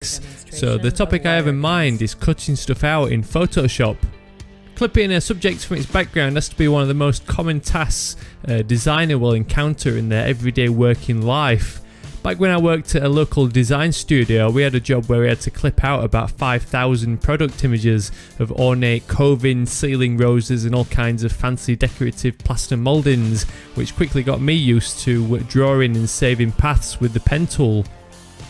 So the topic I have in mind is cutting stuff out in Photoshop. Clipping a subject from its background has to be one of the most common tasks a designer will encounter in their everyday working life. Back when I worked at a local design studio, we had a job where we had to clip out about 5,000 product images of ornate coving, ceiling roses and all kinds of fancy decorative plaster mouldings, which quickly got me used to drawing and saving paths with the pen tool.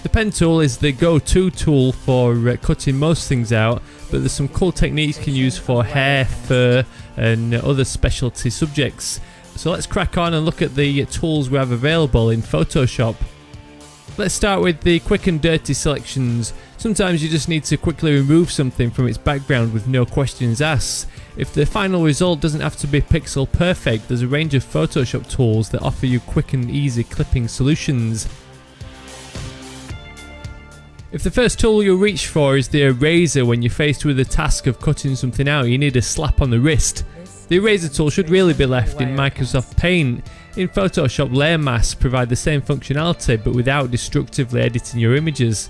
The pen tool is the go-to tool for cutting most things out, but there's some cool techniques you can use for hair, fur and other specialty subjects. So let's crack on and look at the tools we have available in Photoshop. Let's start with the quick and dirty selections. Sometimes you just need to quickly remove something from its background with no questions asked. If the final result doesn't have to be pixel perfect, there's a range of Photoshop tools that offer you quick and easy clipping solutions. If the first tool you'll reach for is the eraser when you're faced with the task of cutting something out, you need a slap on the wrist. The eraser tool should really be left in Microsoft Paint. In Photoshop, layer masks provide the same functionality but without destructively editing your images.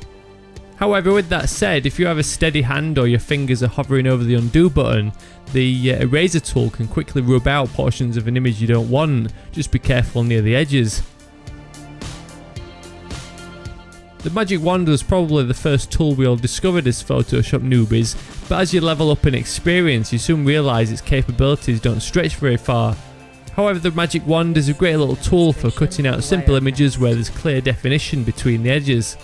However, with that said, if you have a steady hand or your fingers are hovering over the undo button, the eraser tool can quickly rub out portions of an image you don't want. Just be careful near the edges. The magic wand was probably the first tool we all discovered as Photoshop newbies, but as you level up in experience you soon realise its capabilities don't stretch very far. However, the magic wand is a great little tool for cutting out simple images where there's clear definition between the edges.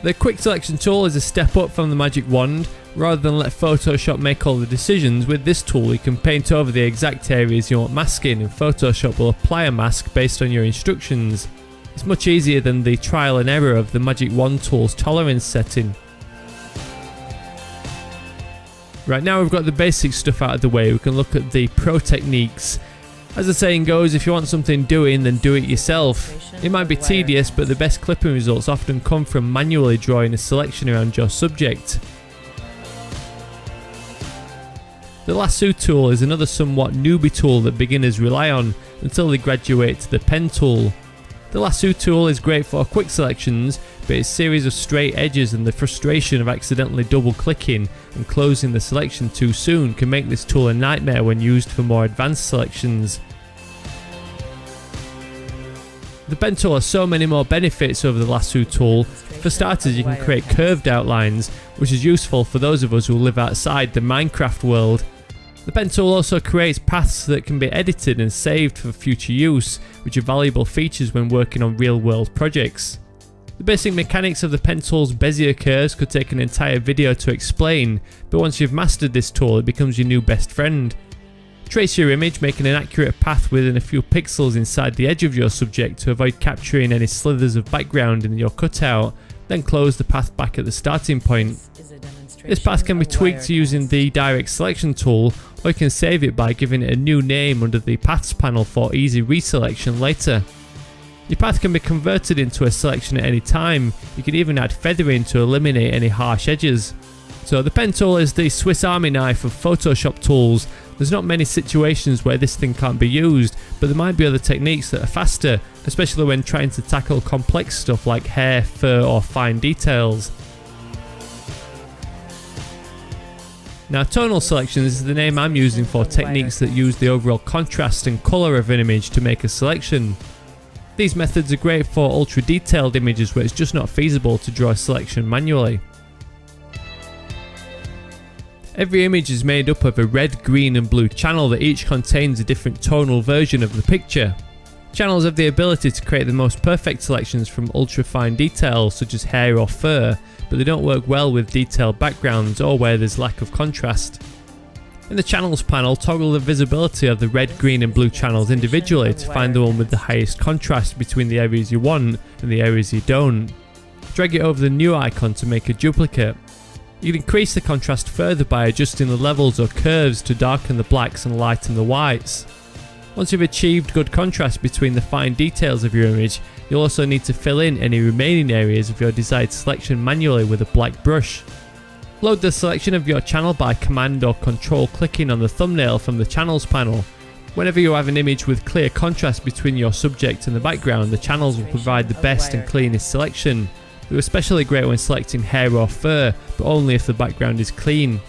The quick selection tool is a step up from the magic wand. Rather than let Photoshop make all the decisions, with this tool you can paint over the exact areas you want masking and Photoshop will apply a mask based on your instructions. It's much easier than the trial and error of the magic wand tool's tolerance setting. Right, now we've got the basic stuff out of the way, we can look at the pro techniques. As the saying goes, if you want something doing, then do it yourself. It might be tedious, but the best clipping results often come from manually drawing a selection around your subject. The lasso tool is another somewhat newbie tool that beginners rely on until they graduate to the pen tool. The lasso tool is great for quick selections, but its series of straight edges and the frustration of accidentally double clicking and closing the selection too soon can make this tool a nightmare when used for more advanced selections. The pen tool has so many more benefits over the lasso tool. For starters, you can create curved outlines, which is useful for those of us who live outside the Minecraft world. The pen tool also creates paths that can be edited and saved for future use, which are valuable features when working on real-world projects. The basic mechanics of the pen tool's Bezier curves could take an entire video to explain, but once you've mastered this tool it becomes your new best friend. Trace your image, making an accurate path within a few pixels inside the edge of your subject to avoid capturing any slithers of background in your cutout, then close the path back at the starting point. This path can be tweaked using the direct selection tool, or you can save it by giving it a new name under the paths panel for easy reselection later. Your path can be converted into a selection at any time. You can even add feathering to eliminate any harsh edges. So the pen tool is the Swiss Army knife of Photoshop tools. There's not many situations where this thing can't be used, but there might be other techniques that are faster, especially when trying to tackle complex stuff like hair, fur or fine details. Now, tonal selections is the name I'm using for techniques that use the overall contrast and colour of an image to make a selection. These methods are great for ultra detailed images where it's just not feasible to draw a selection manually. Every image is made up of a red, green and blue channel that each contains a different tonal version of the picture. Channels have the ability to create the most perfect selections from ultra fine details such as hair or fur, but they don't work well with detailed backgrounds or where there's lack of contrast. In the channels panel, toggle the visibility of the red, green and blue channels individually to find the one with the highest contrast between the areas you want and the areas you don't. Drag it over the new icon to make a duplicate. You can increase the contrast further by adjusting the levels or curves to darken the blacks and lighten the whites. Once you've achieved good contrast between the fine details of your image, you'll also need to fill in any remaining areas of your desired selection manually with a black brush. Load the selection of your channel by command or control clicking on the thumbnail from the channels panel. Whenever you have an image with clear contrast between your subject and the background, the channels will provide the best and cleanest selection. They're especially great when selecting hair or fur, but only if the background is clean.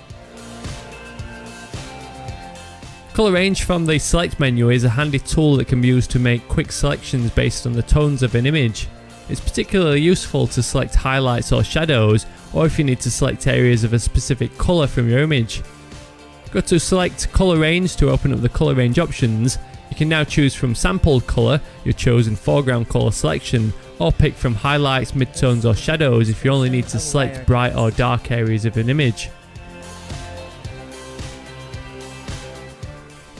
Colour range from the select menu is a handy tool that can be used to make quick selections based on the tones of an image. It's particularly useful to select highlights or shadows, or if you need to select areas of a specific colour from your image. Go to select colour range to open up the colour range options. You can now choose from sampled colour, your chosen foreground colour selection, or pick from highlights, midtones or shadows if you only need to select bright or dark areas of an image.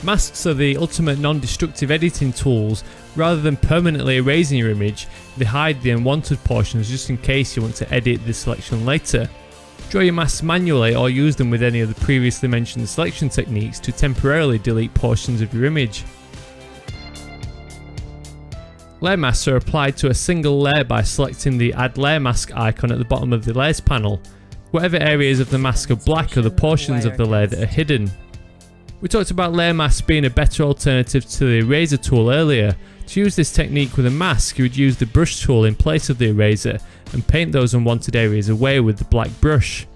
Masks are the ultimate non-destructive editing tools. Rather than permanently erasing your image, they hide the unwanted portions just in case you want to edit the selection later. Draw your masks manually or use them with any of the previously mentioned selection techniques to temporarily delete portions of your image. Layer masks are applied to a single layer by selecting the Add Layer Mask icon at the bottom of the Layers panel. Whatever areas of the mask are black are the portions of the layer that are hidden. We talked about layer masks being a better alternative to the eraser tool earlier. To use this technique with a mask, you would use the brush tool in place of the eraser and paint those unwanted areas away with the black brush.